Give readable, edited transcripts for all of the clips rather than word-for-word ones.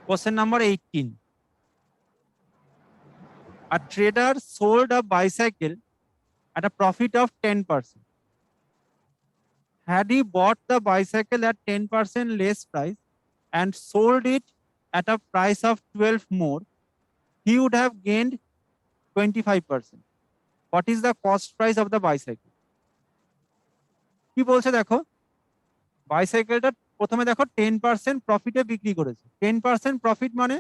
Question number 18. A trader sold a bicycle at a profit of 10%. Had he bought the bicycle at 10% less price and sold it at a price of 12 more, he would have gained 25%. What is the cost price of the bicycle? কি বলছে দেখো, বাইসাইকেলটা প্রথমে দেখো 10% প্রফিটে বিক্রি করেছে। 10% profit মানে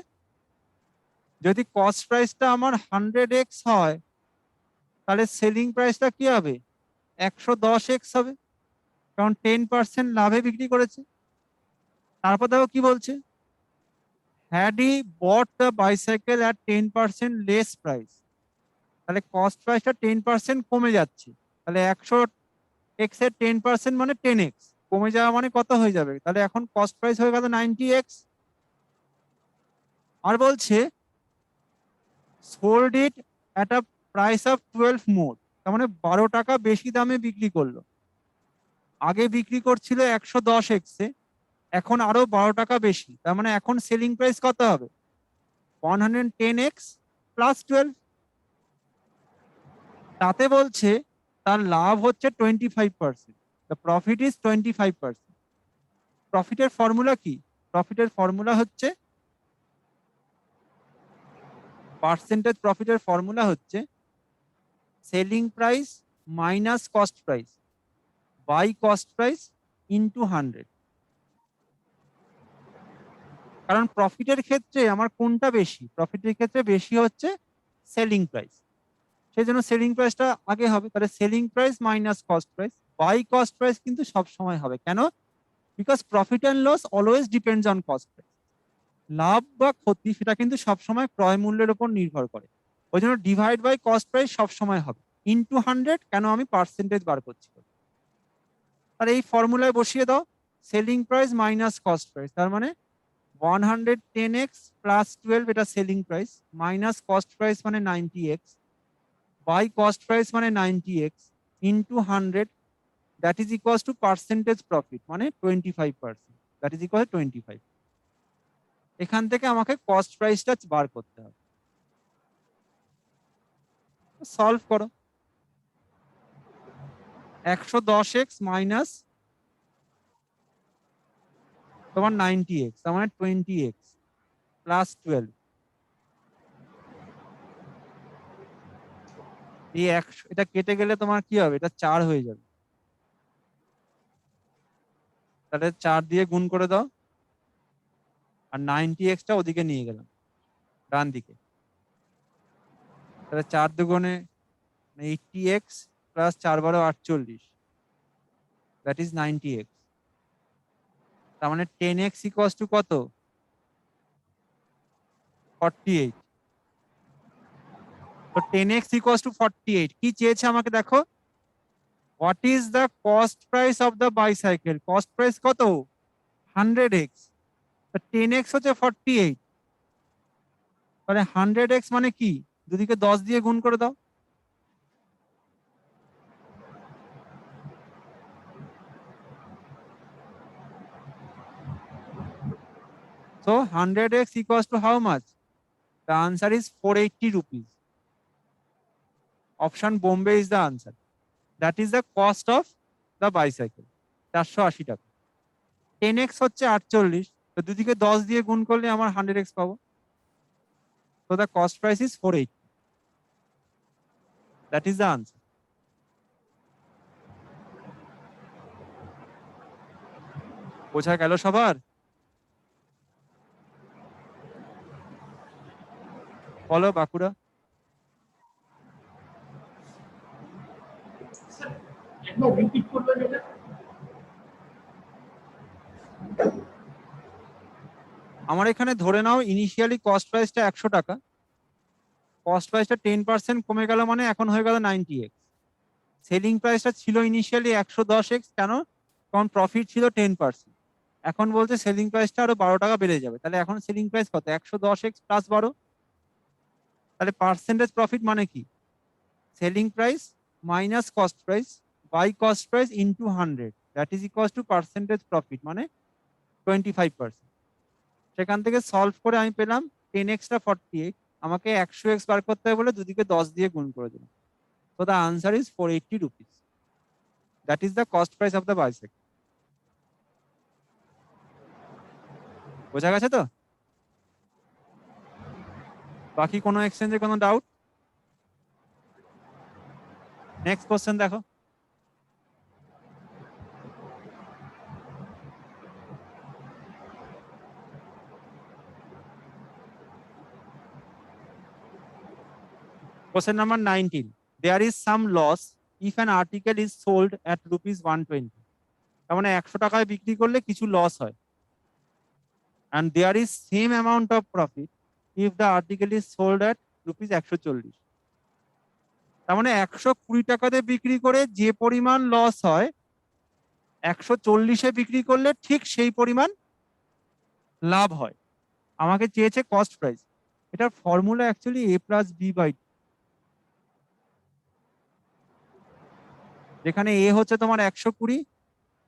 যদি cost প্রাইসটা আমার 100x হয় তাহলে সেলিং প্রাইসটা কি হবে? 110x হবে, কারণ 10% লাভে বিক্রি করেছে। তারপর দেখো কি বলছে, had he bought the bicycle at 10% less price, তাহলে কস্ট প্রাইসটা 10% কমে যাচ্ছে। তাহলে 100x এর 10% মানে 10x, কমে যাওয়া মানে কত হয়ে যাবে? তাহলে এখন কস্ট প্রাইস হয়ে গেল 90x। আর বলছে sold it at a price of 12 মোর, তার মানে 12 টাকা বেশি দামে বিক্রি করলো। আগে বিক্রি করছিল 110x এ, এখন আরো 12 টাকা বেশি, তার মানে এখন সেলিং প্রাইস কত হবে? 110x plus 12। তাতে বলছে তার লাভ হচ্ছে 25%, দ্য প্রফিট ইজ 25%। প্রফিটের ফর্মুলা কি? প্রফিটের ফর্মুলা হচ্ছে, পার্সেন্টেজ প্রফিটের ফর্মুলা হচ্ছে selling price minus cost price by cost price into 100। কারণ প্রফিটের ক্ষেত্রে আমার কোনটা বেশি? প্রফিটের ক্ষেত্রে বেশি হচ্ছে সেলিং প্রাইস, সেই জন্য সেলিং প্রাইসটা আগে হবে। তাহলে selling price minus cost price by cost price কিন্তু সব সময় হবে। কেন? Because profit and loss always depends on cost price. লাভ বা ক্ষতি সেটা কিন্তু সবসময় ক্রয় মূল্যের উপর নির্ভর করে। ওই জন্য ডিভাইড বাই কস্ট প্রাইস সবসময় হবে। ইন্টু 100 কেন? আমি পার্সেন্টেজ বার করছি। আর এই ফর্মুলায় বসিয়ে দাও selling price minus cost price, তার মানে 110x প্লাস 12 এটা selling price, minus cost price মানে 90x, বাই কস্ট প্রাইস মানে 90x, into 100, that is equals two percentage profit মানে 25%, দ্যাট ইজ ইকুয়াল 25। এখান থেকে আমাকে কস্ট প্রাইসটা বার করতে হবে। সলভ করো। 110x মাইনাস তোমার 90x, তার মানে 20x প্লাস 12। এই 100 এটা কেটে গেলে তোমার কি হবে? এটা 4 হয়ে যাবে। তাহলে 4 দিয়ে গুণ করে দাও, আর 90x টা ওদিকে নিয়ে গেলাম ডান দিকে। তাহলে 4 দুগুণে 80x plus 4 12 48, that is 90x। তার মানে 10x ইকুয়ালস টু কত? 48। তো 10x ইকুয়ালস টু 48 কি চেয়েছে আমাকে দেখো, what is the cost price of the bicycle? Cost price কত? 100x। 10x হচ্ছে 48, তাহলে 100x মানে কি? দুদিকে 10 দিয়ে গুণ করে দাও। So 100x equals to how much? The answer is 480 rupees. Option Bombay is the answer. That is the cost of the bicycle. 480 টাকা। 10x হচ্ছে 48, তো দুদিকে 10 দিয়ে গুণ করলে আমার 100x পাবো। So the cost price is 480. That is the answer. বোঝা গেল সবার? বলো বাঁকুড়া। আমার এখানে ধরে নাও ইনিশিয়ালি কস্ট প্রাইসটা 100 টাকা, কস্ট প্রাইসটা 10% কমে গেল মানে এখন হয়ে গেল 90x। সেলিং প্রাইসটা ছিল ইনিশিয়ালি 110x, কেন? কারণ প্রফিট ছিল 10%। এখন বলছে সেলিং প্রাইসটা আরো 12 টাকা বেড়ে যাবে, তাহলে এখন সেলিং প্রাইস কত? 110x plus 12। তাহলে পার্সেন্টেজ প্রফিট মানে কি? Selling price minus cost price by cost price into 100, that is equal to percentage profit মানে 25%। সেখান থেকে সলভ করে আমি পেলাম 10x-টা 48, আমাকে 100x বার করতে হবে বলে দুদিকে 10 দিয়ে গুণ করে দিলাম। So the answer is 480 rupees. That is the cost price of the bicycle. বোঝা গেছে তো? বাকি কোনো এক্সচেঞ্জে কোনো ডাউট? নেক্সট কোশ্চেন দেখো। Question number 19. There is some loss if an article is sold at rupees 120. তার মানে 100 টাকায় বিক্রি করলে কিছু লস হয়। And there is same amount of profit if the article is sold at rupees 140. তার মানে 120 টাকাতে বিক্রি করে যে পরিমাণ লস হয় 140-এ বিক্রি করলে ঠিক সেই পরিমাণ লাভ হয়। আমাকে চেয়েছে কস্ট প্রাইস। এটার formula actually a plus B by, যেখানে এ হচ্ছে তোমার 120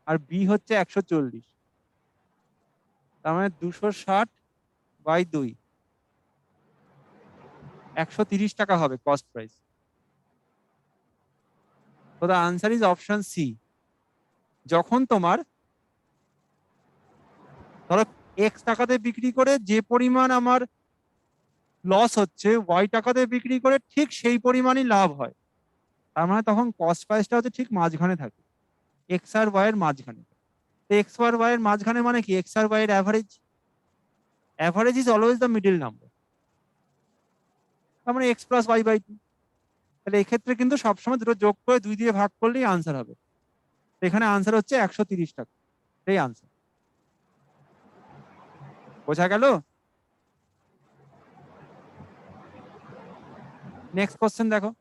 আর বি হচ্ছে 140, তার মানে 260 বাই 2, 130 টাকা হবে কস্ট প্রাইস। তো the answer is option C. যখন তোমার ধরো এক্স টাকাতে বিক্রি করে যে পরিমাণ আমার লস হচ্ছে ওয়াই টাকাতে বিক্রি করে ঠিক সেই পরিমাণই লাভ হয়, তার মানে তখন কস্ট প্রাইসটা হচ্ছে ঠিক মাঝখানে থাকে, এক্স আর ওয়াই এর মাঝখানে। এক্স আর ওয়াই এর মাঝখানে মানে কি? এক্স আর ওয়াই এর average. Average is always the middle number, তার মানে এক্স প্লাস ওয়াই বাই 2। তাহলে এক্ষেত্রে কিন্তু সবসময় দুটো যোগ করে 2 দিয়ে ভাগ করলেই আনসার হবে। এখানে আনসার হচ্ছে 130 টাকা, এই আনসার। বোঝা গেল? নেক্সট কোশ্চেন দেখো।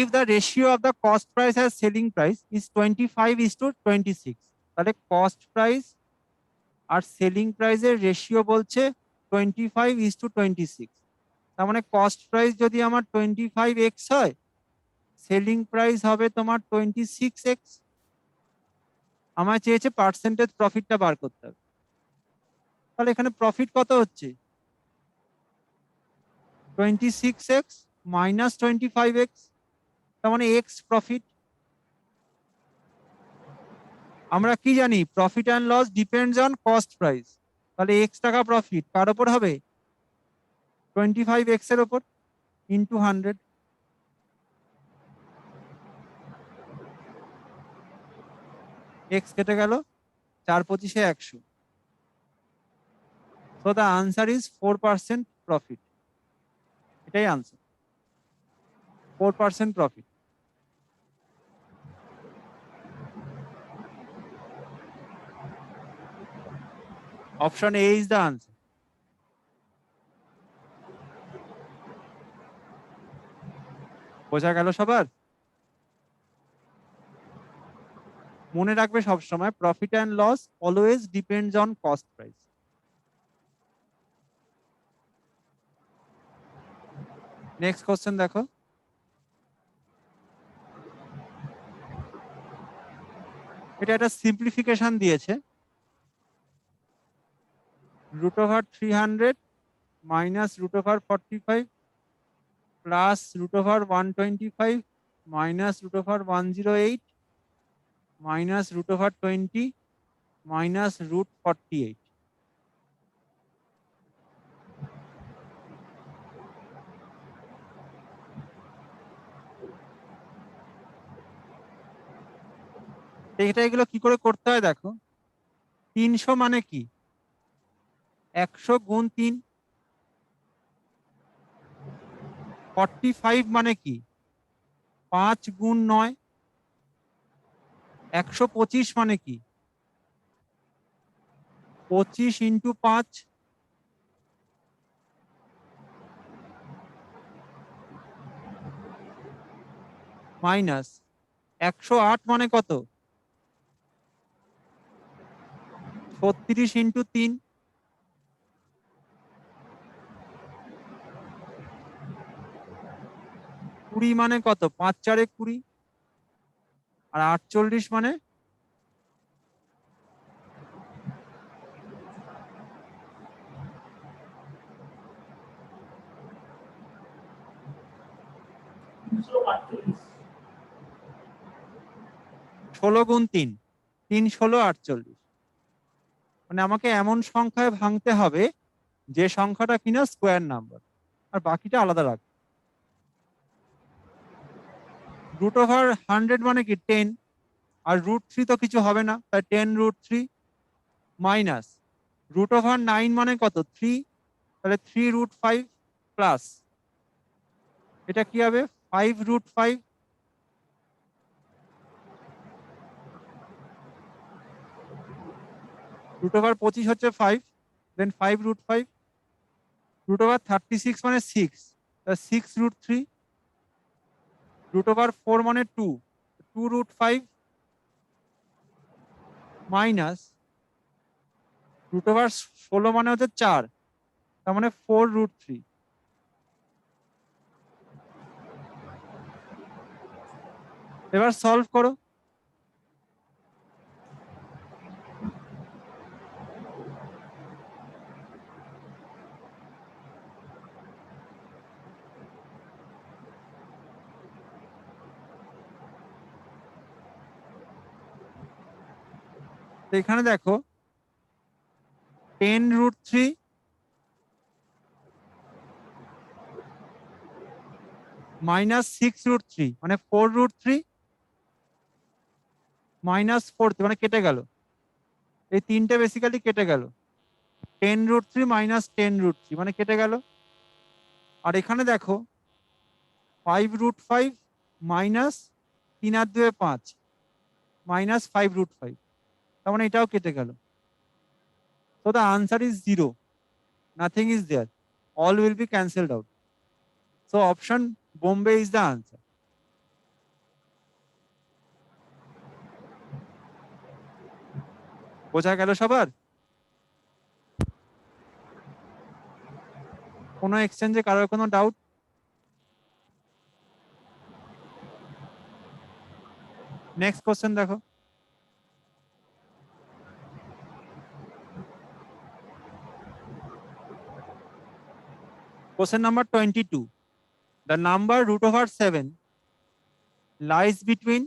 If the ratio of the cost price and selling price is 25:26, তাহলে কস্ট প্রাইস আর সেলিং প্রাইসের রেশিও বলছে 25:26। তার মানে কস্ট প্রাইস যদি আমার 25x হয়, সেলিং প্রাইস হবে তোমার 26x। আমার চেয়েছে পার্সেন্টেজ প্রফিটটা বার করতে হবে। তাহলে এখানে প্রফিট কত হচ্ছে? 26x মাইনাস 25x, তার মানে এক্স প্রফিট। আমরা কি জানি? Profit and loss depends on cost price. তাহলে এক্স টাকা প্রফিট কার ওপর হবে? 25x এর ওপর, ইন্টু 100। এক্স কেটে গেল, 4×25 100। So the answer is 4% profit. এটাই answer, 4% profit. Option A is the answer. বোঝা গেল সবার? মনে রাখবে সবসময় profit and loss always depends on cost price. Next question দেখো। এটা একটা সিম্পলিফিকেশন দিয়েছে। √300 minus √45 plus √125 minus √108 minus √20 minus √48। এটা এগুলো কি করে করতে হয় দেখো। 300 মানে কি? 100 গুণ 3। 45 মানে কি? 5 গুণ 9। 125 মানে কি? 25 ইন্টু 5। মাইনাস 108 মানে কত? 36 ইন্টু 3। 20 মানে কত? 5 4 20, আর 48 মানে 16 গুণ 3, 3 16 48। মানে আমাকে এমন সংখ্যায় ভাঙতে হবে যে সংখ্যাটা কিনা স্কোয়ার নাম্বার, আর বাকিটা আলাদা রাখবে। √100 মানে কি 10, আর √3 তো কিছু হবে না, তাই 10√3 মাইনাস √9 মানে কত? 3, তাহলে 3√5 প্লাস এটা কি হবে? 5√5, √25 হচ্ছে 5, দেন 5√5, √36 মানে 6, 6√3, √4 মানে 2, 2√5 মাইনাস √16 মানে হচ্ছে 4, তার মানে 4√3। এবার সলভ করো। তো এখানে দেখো 10√3 মাইনাস 6√3 মানে 4√3 মাইনাস 4 মানে কেটে গেল, এই তিনটে বেসিক্যালি কেটে গেল। 10√3 মাইনাস 10√3 মানে কেটে গেল। আর এখানে দেখো 5√5 মাইনাস 3 আর 2 5 মাইনাস 5√5, তার মানে এটাও কেটে গেল। So the answer is 0. Nothing is there. All will be cancelled out. So option Bombay is the answer. বোঝা গেল সবার? কোনো এক্সচেঞ্জে কারোর কোনো ডাউট? নেক্সট কোশ্চেন দেখো। Question number 22. The number √7 lies between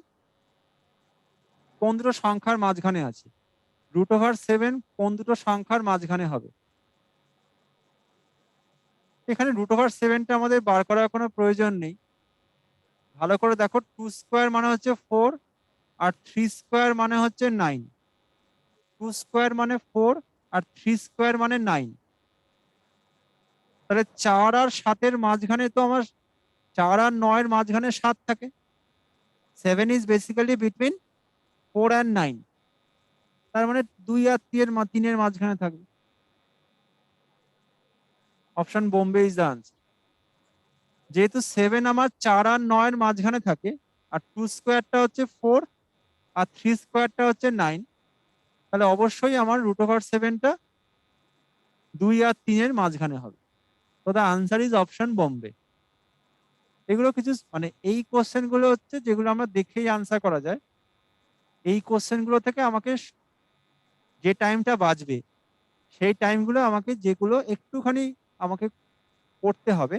কোন দুটো সংখ্যার মাঝখানে আছে? √7 কোন দুটো সংখ্যার মাঝখানে হবে? এখানে √7টা আমাদের বার করার কোনো প্রয়োজন নেই। ভালো করে দেখো, 2 স্কোয়ার মানে হচ্ছে 4, আর 3 স্কোয়ার মানে হচ্ছে 9। 2 স্কোয়ার মানে 4, আর 3 স্কোয়ার মানে 9। তাহলে 4 আর 7-এর মাঝখানে তো আমার 4 আর 9-এর মাঝখানে 7 থাকে। 7 ইজ বেসিক্যালি বিটুইন 4 and 9, তার মানে 2 আর 3-এর মাঝখানে থাকবে। Option Bombay is the answer. যেহেতু 7 আমার 4 আর 9-এর মাঝখানে থাকে, আর 2 স্কোয়ারটা হচ্ছে 4, আর 3 স্কোয়ারটা হচ্ছে 9, তাহলে অবশ্যই আমার √7টা 2 আর 3-এর মাঝখানে হবে। তো the answer is option Bombay. এগুলো কিছু মানে এই কোশ্চেন গুলো হচ্ছে যেগুলো আমরা দেখেই আনসার করা যায়। এই কোশ্চেন গুলো থেকে আমাকে যে টাইমটা বাঁচবে, সেই টাইমগুলো আমাকে যেগুলো একটুখানি আমাকে করতে হবে,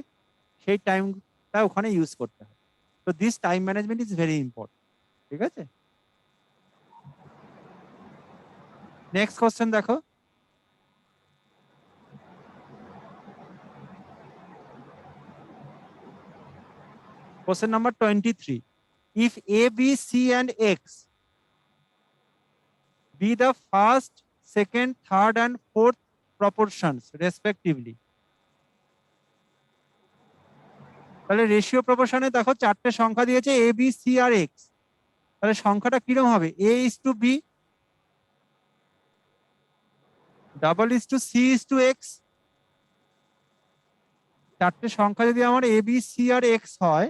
সেই টাইমটা ওখানে ইউজ করতে হবে। তো this time management is very important. ঠিক আছে, নেক্সট কোশ্চেন দেখো। Question number 23. If A, B, C and X be the first, second, third and fourth proportions respectively, তাহলে রেশিও প্রপোর্শনে দেখো চারটে সংখ্যা দিয়েছে A, B, C R X। তাহলে সংখ্যাটা কিরকম হবে? A:B, C:X। চারটে সংখ্যা যদি আমার A, B, C R X হয়,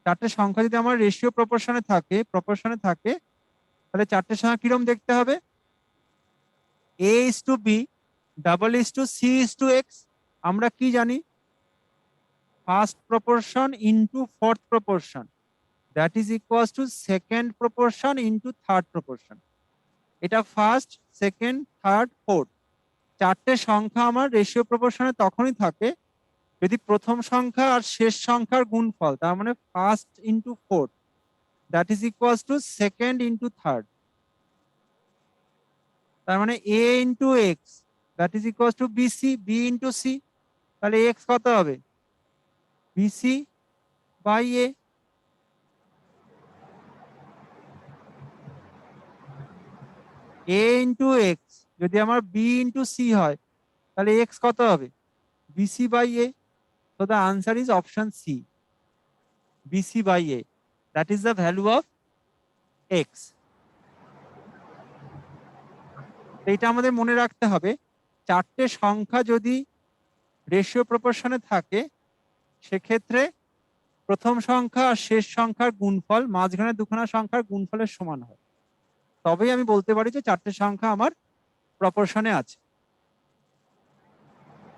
চারটে সংখ্যা যদি আমার রেশিও প্রপোর্শনে থাকে, তাহলে চারটে সংখ্যা কিরকম দেখতে হবে? A:B, C:X। আমরা কি জানি? First proportion into fourth proportion, that is equals to second proportion into third proportion. এটা ফার্স্ট, সেকেন্ড, থার্ড, ফোর্থ চারটে সংখ্যা আমার রেশিও প্রপোর্শনে তখনই থাকে যদি প্রথম সংখ্যা আর শেষ সংখ্যার গুণফল, তার মানে first into fourth, that is equals to second into third. তার মানে A into x that is equals to BC, B into C. তাহলে এক্স কত হবে? BC by A. A into x যদি আমার বি ইন্টু সি হয় তাহলে x কত হবে? BC by A. So the answer is option C, BC by A. That is the value of X. এইটা আমাদের মনে রাখতে হবে, চারটে সংখ্যা যদি রেশিও প্রপোর্শনে থাকে সেক্ষেত্রে প্রথম সংখ্যা আর শেষ সংখ্যার গুণফল মাঝখানে দুখানা সংখ্যার গুণফলের সমান হয়, তবেই আমি বলতে পারি যে চারটে সংখ্যা আমার প্রপোর্শনে আছে।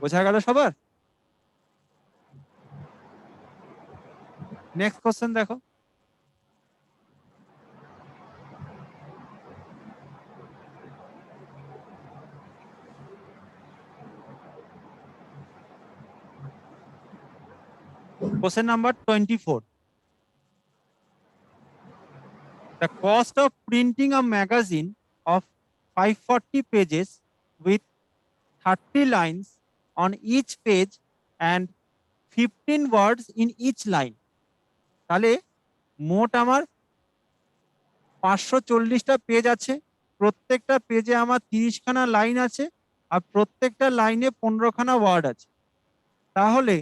বোঝা গেল সবার? নেক্সট কোশ্চেন দেখো। Question number 24. The cost of printing a magazine of 540 pages with 30 lines on each page and 15 words in each line. তাহলে মোট আমার 540টা পেজ আছে, প্রত্যেকটা পেজে আমার 30খানা লাইন আছে আর প্রত্যেকটা লাইনে 15খানা ওয়ার্ড আছে। তাহলে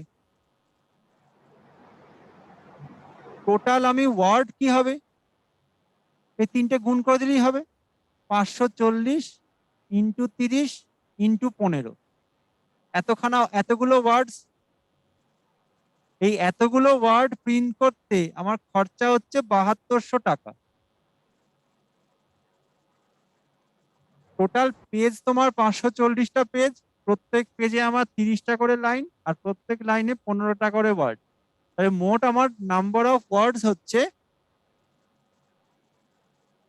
টোটাল আমি ওয়ার্ড কি হবে? এই তিনটে গুণ করে দিলেই হবে, 540 ইন্টু 30 ইন্টু 15। এতগুলো ওয়ার্ডস, এই এতগুলো ওয়ার্ড প্রিন্ট করতে আমার খরচা হচ্ছে 7200 টাকা। টোটাল পেজ তোমার 540টা পেজ, প্রত্যেক পেজে আমার 30টা করে লাইন আর প্রত্যেক লাইনে 15টা করে ওয়ার্ড। তাহলে মোট আমার নাম্বার অফ ওয়ার্ডস হচ্ছে,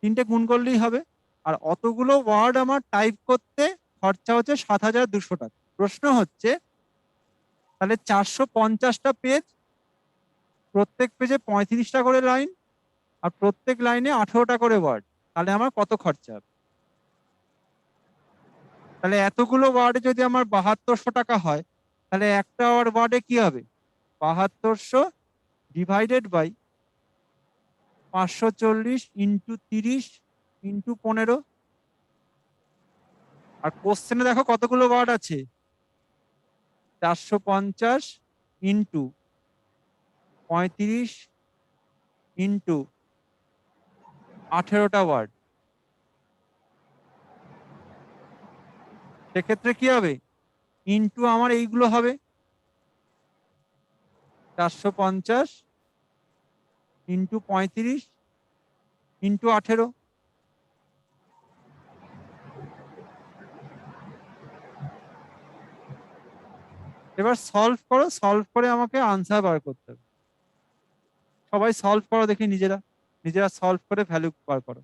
তিনটে গুণ করলেই হবে। আর অতগুলো ওয়ার্ড আমার টাইপ করতে খরচা হচ্ছে 7200 টাকা। প্রশ্ন হচ্ছে তাহলে 450টা পেজ, প্রত্যেক পেজে 35টা করে লাইন আর প্রত্যেক লাইনে 18টা করে ওয়ার্ড, তাহলে আমার কত খরচা হবে? তাহলে এতগুলো ওয়ার্ডে যদি আমার 7200 টাকা হয় তাহলে একটা ওয়ার্ডে কি হবে? 7200 ডিভাইডেড বাই 540 ইন্টু 30 ইন্টু 15। আর কোশ্চেনে দেখো কতগুলো ওয়ার্ড আছে, 450 ইন্টু 35 ইন্টু 18টা ওয়ার্ড। সেক্ষেত্রে কি হবে? ইন্টু আমার এইগুলো হবে 450 ইন্টু 35 ইন্টু 18। এবার সলভ করো, সলভ করে আমাকে আনসার বার করতে হবে। সবাই সলভ করো দেখি, নিজেরা নিজেরা সলভ করে ভ্যালু বার করো।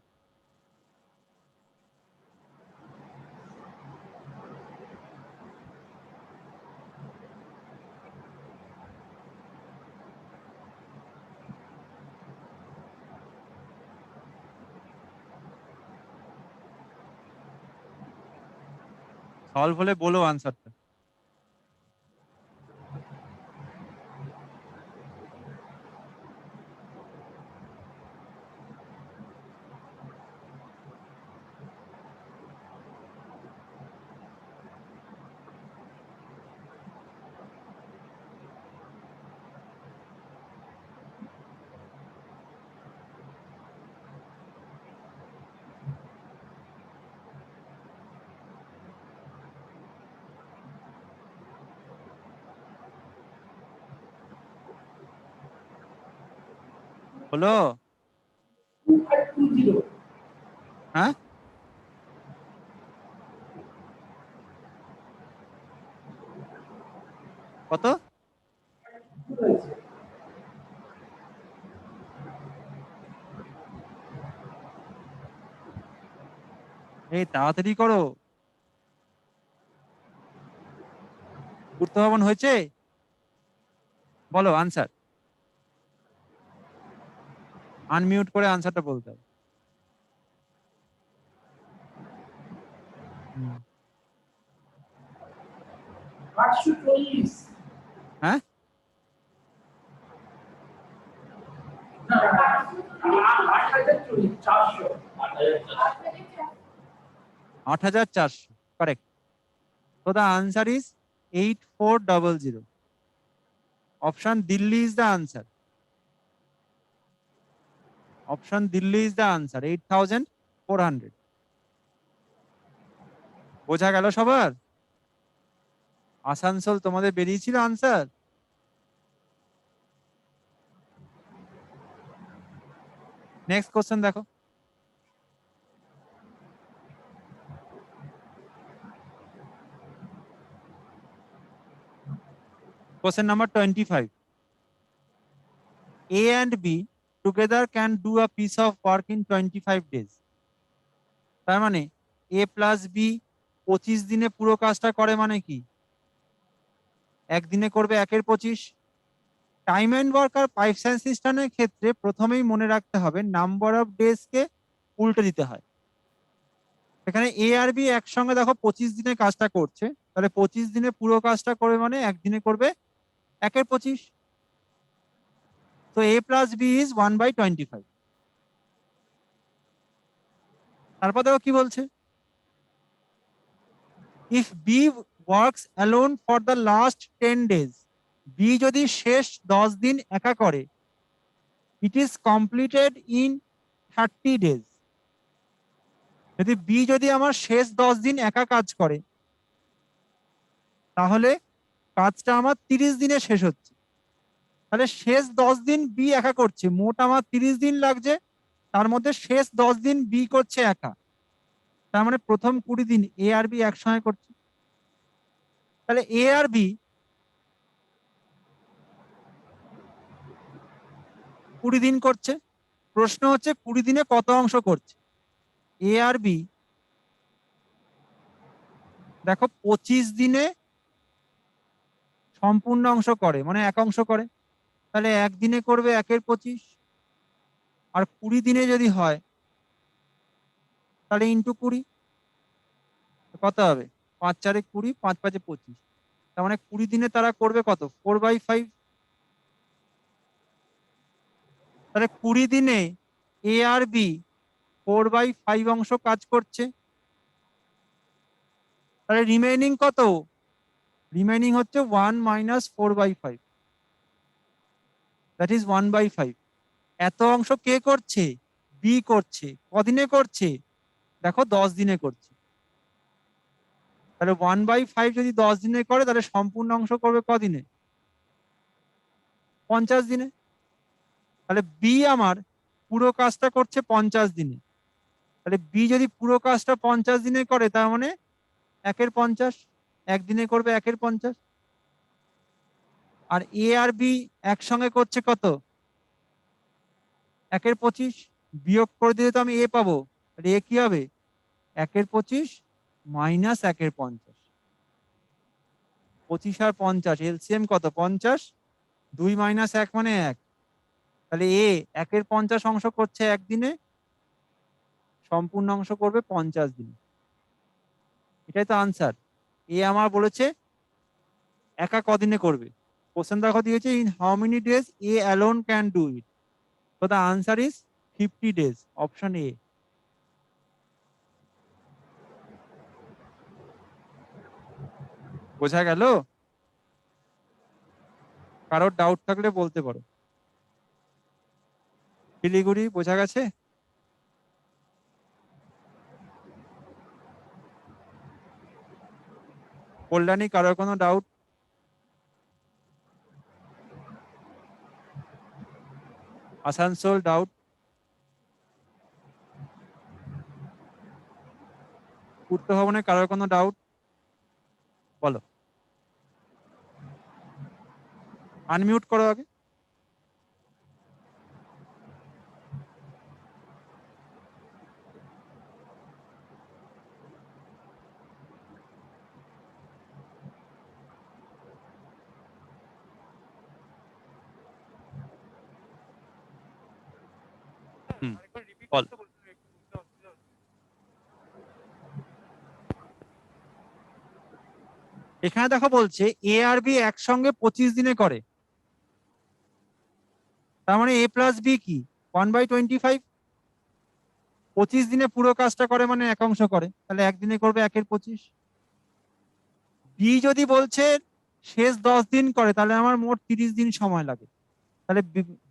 সলভ হলে বলো আনসারটা। হলো? হ্যাঁ, কত? এই তাড়াতাড়ি করো, পূর্ত ভবন হয়েছে? বলো আনসার, আনমিউট করে আনসারটা বলতে হবে। হুম। হ্যাঁ, 8,400 correct. So the answer is 8400. Option Delhi is the answer. Option Delhi is the answer. 8,400. বোঝা গেল সবার? আসানসোল তোমাদের বেরিয়েছিল আনসার? নেক্সট কোশ্চেন দেখো। Question number 25. A and B together can do a piece of work in 25 days. তার মানে A plus B 25 দিনে পুরো কাজটা করে, মানে কি একদিনে করবে 1/25। টাইম এন্ড ওয়ার্ক আর পাইপস অ্যান্ড সিস্টেমের ক্ষেত্রে প্রথমেই মনে রাখতে হবে নাম্বার অফ ডেজ কে উল্টে দিতে হয়। এখানে এ আর বি একসঙ্গে দেখো 25 দিনে কাজটা করছে, তাহলে 25 দিনে পুরো কাজটা করবে মানে একদিনে করবে 1/25। তো A plus B is 1/25। তারপর দেখো কি বলছে, if B works alone for the last 10 days, B যদি শেষ 10 দিন একা করে, it is completed in 30 days। যদি বি যদি আমার শেষ 10 দিন একা কাজ করে, তাহলে কাজটা আমার 30 দিনে শেষ হচ্ছে। তাহলে শেষ 10 দিন বি একা করছে, মোট আমার 30 দিন লাগছে, তার মধ্যে শেষ 10 দিন বি করছে একা। তার মানে প্রথম 20 দিন এ আর বি একসঙ্গে করছে। তাহলে এ আর বি 20 দিন করছে। প্রশ্ন হচ্ছে 20 দিনে কত অংশ করছে। এ আর বি দেখো 25 দিনে সম্পূর্ণ অংশ করে, মানে এক অংশ করে, তাহলে একদিনে করবে 1/25। আর 20 দিনে যদি হয় তাহলে ইন্টু 20, কত হবে 5×4 = 20, 5×5 = 25। তার মানে 20 দিনে তারা করবে কত 4/5। তাহলে 20 দিনে এ আর বি 4/5 অংশ কাজ করছে। তাহলে রিমেইনিং কত, রিমেইনিং হচ্ছে 1 - 4/5, দ্যাট ইজ 1/5। এত অংশ কে করছে, বি করছে। কদিনে করছে, দেখো 10 দিনে করছে। তাহলে 1/5 যদি 10 দিনে করে, তাহলে সম্পূর্ণ অংশ করবে কদিনে, 50 দিনে। তাহলে বি আমার পুরো কাজটা করছে 50 দিনে। তাহলে বি যদি পুরো কাজটা 50 দিনে করে, তার মানে 1/50, একদিনে করবে 1/50। আর এ আর বি একসঙ্গে করছে কত, 1/25। বিয়োগ করে দিলে তো আমি এ পাবো, এ কি হবে 1/25 - 1/50। 25 আর 50 এলসিএম কত 50, 2 - 1 মানে 1। তাহলে এ 1/50 অংশ করছে একদিনে, সম্পূর্ণ অংশ করবে 50 দিনে। এটাই তো আনসার। এ আমার বলেছে একা কদিনে করবে। কোশ্চেন দেখো দিয়েছে in how many days A alone can do it. So the answer is 50 days. Option A. বোঝা গেল? কারোর ডাউট থাকলে বলতে পারো। শিলিগুড়ি বোঝা গেছে? কল্যাণী কারোর কোনো ডাউট? আসানসোল ডাউট? পূর্ত ভবনে কারোর কোনো ডাউট? বলো, আনমিউট করো আগে। বল। এখানে দেখো বলছে এ আর বি একসঙ্গে 25 দিনে করে, তার মানে এ প্লাস বি কি 1/25। 25 দিনে পুরো কাজটা করে মানে একাংশ করে, তাহলে একদিনে করবে 1/25। বি যদি বলছে শেষ 10 দিন করে, তাহলে আমার মোট 30 দিন সময় লাগে। তাহলে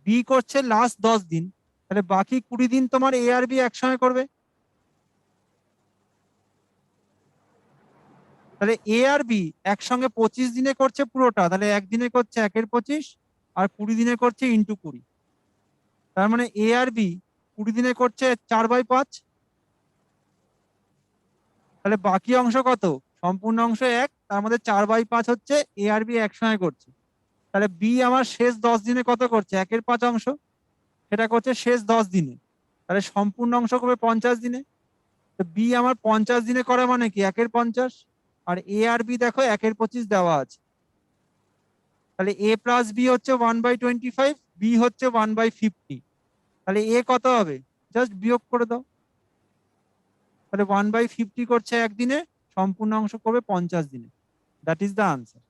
বি করছে লাস্ট 10 দিন, তাহলে বাকি 20 দিন তোমার এ আর বি একসঙ্গে করবে। তাহলে এ আর বি একসঙ্গে 25 দিনে করছে পুরোটা, তাহলে একদিনে করছে 1/25, আর 20 দিনে করছে × 20। তার মানে এ আর বি 20 দিনে করছে 4/5। তাহলে বাকি অংশ কত? সম্পূর্ণ অংশ 1, তার মধ্যে 4/5 হচ্ছে এ আর বি একসঙ্গে করছে। তাহলে বি আমার শেষ 10 দিনে কত করছে? 1/5 অংশ, সেটা করছে শেষ 10 দিনে। তাহলে সম্পূর্ণ অংশ করবে 50 দিনে। তো বি আমার 50 দিনে করে মানে কি 1/50, আর এ আর বি দেখো 1/25 দেওয়া আছে। তাহলে এ প্লাস বি হচ্ছে 1/25, বি হচ্ছে 1/50। তাহলে এ কত হবে? জাস্ট বিয়োগ করে দাও। তাহলে 1/50 করছে একদিনে, সম্পূর্ণ অংশ করবে 50 দিনে। That is the answer.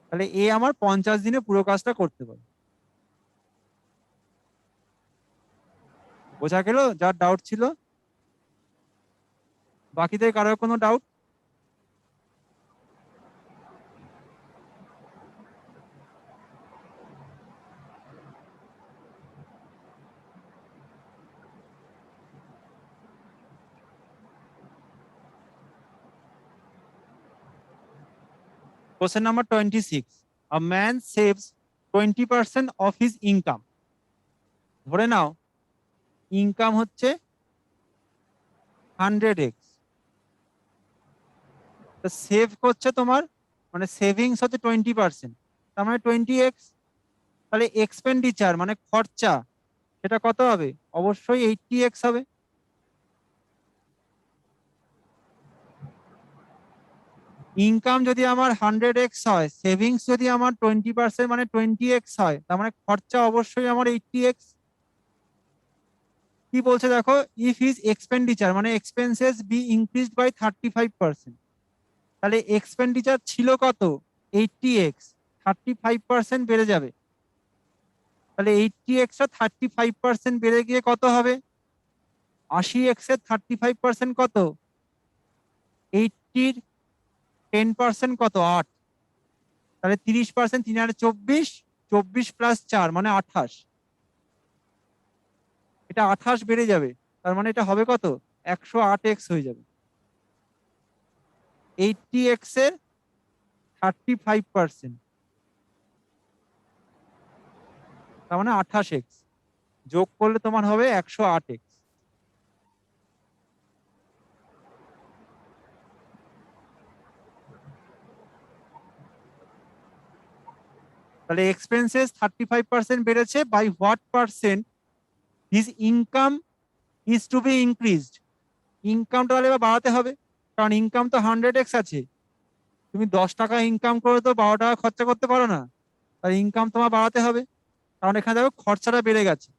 তাহলে এ আমার 50 দিনে পুরো কাজটা করতে পারে। বোঝা গেল যার ডাউট ছিল? বাকিদের কারোর কোনো doubt? Question number 26. A man saves 20% of his income. ধরে নাও ইনকাম হচ্ছে 100x, সেভ করছে তোমার, মানে সেভিংস হচ্ছে 20%, তার মানে 20x। তাহলে এক্সপেন্ডিচার মানে খরচা, সেটা কত হবে? অবশ্যই 80x হবে। ইনকাম যদি আমার 100x হয়, সেভিংস যদি আমার 20% মানে 20x হয়, তার মানে খরচা অবশ্যই আমার 80x। কি বলছে দেখো, ইফ হিজ এক্সপেন্ডিচার মানে এক্সপেন্সেস বি ইনক্রিজড বাই 35%, তাহলে এক্সপেন্ডিচার ছিল কত? 80x, 35% বেড়ে যাবে। তাহলে 80x টা 35% বেড়ে গিয়ে কত হবে? 80x এর 35% কত? 80-র 10% কত? 8। তাহলে 30%, 3 আর 24, 24 প্লাস 4 মানে 28। এটা 28 বেড়ে যাবে, তার মানে এটা হবে কত? 108x হয়ে যাবে। 80x এর 35%, তার মানে 28x যোগ করলে তোমার হবে 108x। তাহলে এক্সপেন্সেস 35% বেড়েছে, by what percent his income is to be increased. ইনকামটা তাহলে এবার বাড়াতে হবে, কারণ ইনকাম তো 100x আছে। তুমি 10 টাকা ইনকাম করে তো 12 টাকা খরচা করতে পারো না, তাই ইনকাম তোমার বাড়াতে হবে। কারণ এখানে দেখো খরচাটা বেড়ে গেছে।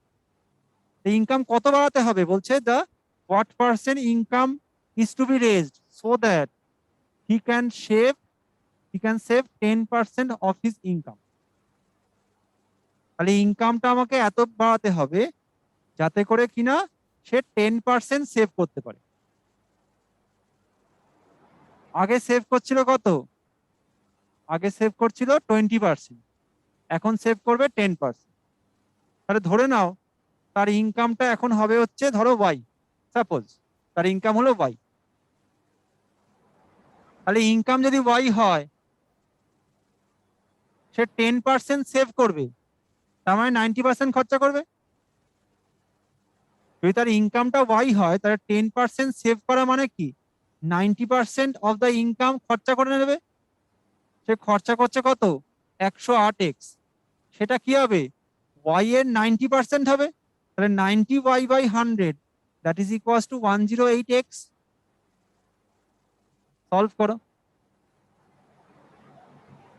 ইনকাম কত বাড়াতে হবে? বলছে the what percent income is to be raised so that he can save he can save 10% of his income. তাহলে ইনকামটা আমাকে এত বাড়াতে হবে যাতে করে কিনা সে 10% সেভ করতে পারে। আগে সেভ করছিল কত? আগে সেভ করছিল 20%, এখন সেভ করবে 10%। তাহলে ধরে নাও তার ইনকামটা এখন হবে হচ্ছে ধরো ওয়াই, সাপোজ তার ইনকাম হলো ওয়াই। তাহলে ইনকাম যদি ওয়াই হয়, সে 10% সেভ করবে, তার মানে 90% খরচা করবে। যদি তার ইনকামটা ওয়াই হয়, তাহলে 10% সেভ করা মানে কি 90% অফ দ্য ইনকাম খরচা করে নেবে। সে খরচা করছে কত? 108x। সেটা কি হবে? ওয়াই এর 90% হবে। তাহলে 90y/100, that is equals two 108x। Solve করো।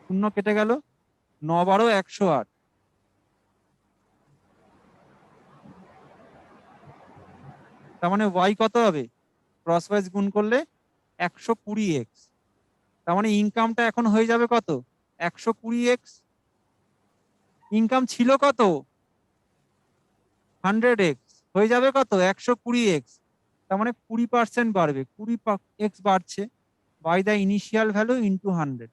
শূন্য কেটে গেল, 9 × 12 = 108। তার মানে ওয়াই কত হবে, ক্রস ওয়াইজ গুণ করলে 120x। তার মানে ইনকামটা এখন হয়ে যাবে কত, 120x। ইনকাম ছিল কত 100x, হয়ে যাবে কত 120x। তার মানে 20% বাড়বে, 20x বাড়ছে by the initial value into 100।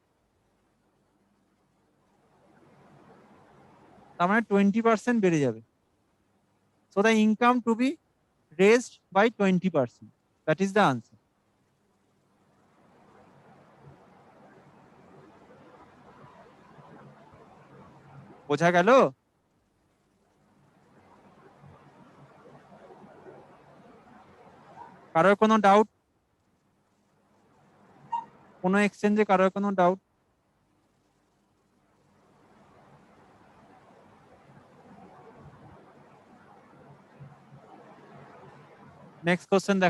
তার মানে 20% বেড়ে যাবে। So the income to be raised by 20%, that is the answer. বোঝা গেল? কারোর কোনো ডাউট, কোনো এক্সচেঞ্জে কারোর কোনো ডাউট? নেক্সট কোশ্চেন দেখো।